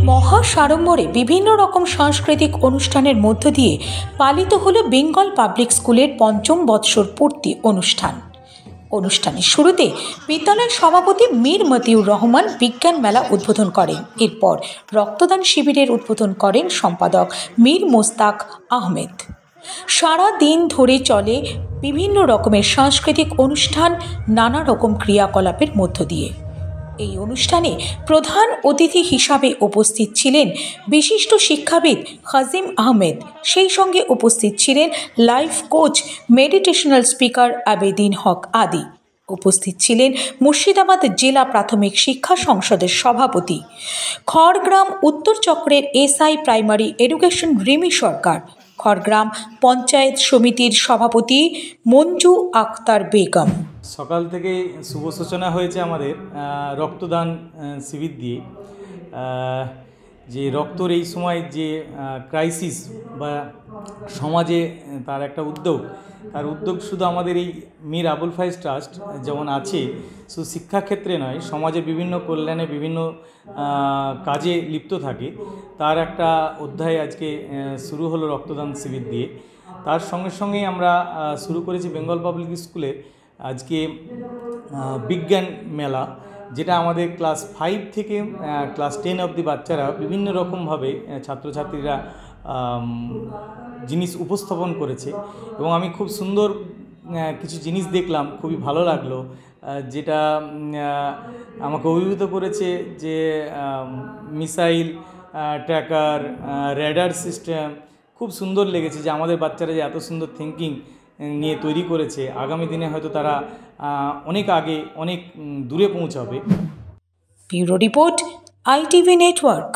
মহা সাড়ম্বরে বিভিন্ন রকম সাংস্কৃতিক অনুষ্ঠানের মধ্য দিয়ে পালিত হলো বেঙ্গল পাবলিক স্কুলের ৫ম বৎসর পূর্তি অনুষ্ঠান। অনুষ্ঠানের শুরুতে বিদ্যালয়ের সভাপতি মীর মতিউর রহমান বিজ্ঞান মেলা উদ্বোধন করেন। এরপর রক্তদান শিবিরের উদ্বোধন করেন সম্পাদক মীর মোস্তাক আহমেদ। সারা দিন ধরে চলে বিভিন্ন রকমের সাংস্কৃতিক অনুষ্ঠান, নানা রকম ক্রিয়াকলাপের মধ্য দিয়ে। এই অনুষ্ঠানে প্রধান অতিথি হিসাবে উপস্থিত ছিলেন বিশিষ্ট শিক্ষাবিদ খাজিম আহমেদ। সেই সঙ্গে উপস্থিত ছিলেন লাইফ কোচ, মেডিটেশনাল স্পিকার আবেদিন হক আদি। উপস্থিত ছিলেন মুর্শিদাবাদ জেলা প্রাথমিক শিক্ষা সংসদের সভাপতি, খড়গ্রাম উত্তর চক্রের এসআই প্রাইমারি এডুকেশন রিমি সরকার, খড়গ্রাম পঞ্চায়েত সমিতির সভাপতি মঞ্জু আক্তার বেগম। সকাল থেকে শুভ সূচনা হয়েছে আমাদের রক্তদান শিবির দিয়ে। যে রক্তর এই সময় যে ক্রাইসিস বা সমাজে তার একটা উদ্যোগ, তার উদ্যোগ শুধু আমাদের এই মীর আবুল ফায়েজ ট্রাস্ট যেমন আছে, শুধু শিক্ষাক্ষেত্রে নয়, সমাজের বিভিন্ন কল্যাণে বিভিন্ন কাজে লিপ্ত থাকে। তার একটা অধ্যায় আজকে শুরু হলো রক্তদান শিবির দিয়ে। তার সঙ্গে সঙ্গেই আমরা শুরু করেছি বেঙ্গল পাবলিক স্কুলে আজকে বিজ্ঞান মেলা, যেটা আমাদের ক্লাস 5 থেকে ক্লাস 10 অবধি বাচ্চারা বিভিন্ন রকমভাবে ছাত্রছাত্রীরা জিনিস উপস্থাপন করেছে এবং আমি খুব সুন্দর কিছু জিনিস দেখলাম, খুবই ভালো লাগলো। যেটা আমাকে অভিভূত করেছে যে মিসাইল ট্র্যাকার, রেডার সিস্টেম খুব সুন্দর লেগেছে যে আমাদের বাচ্চারা যে এত সুন্দর থিঙ্কিং নিয়ে তৈরি করেছে, আগামী দিনে হয়তো তারা অনেক আগে অনেক দূরে পৌঁছাবে। Bureau report, ITV network.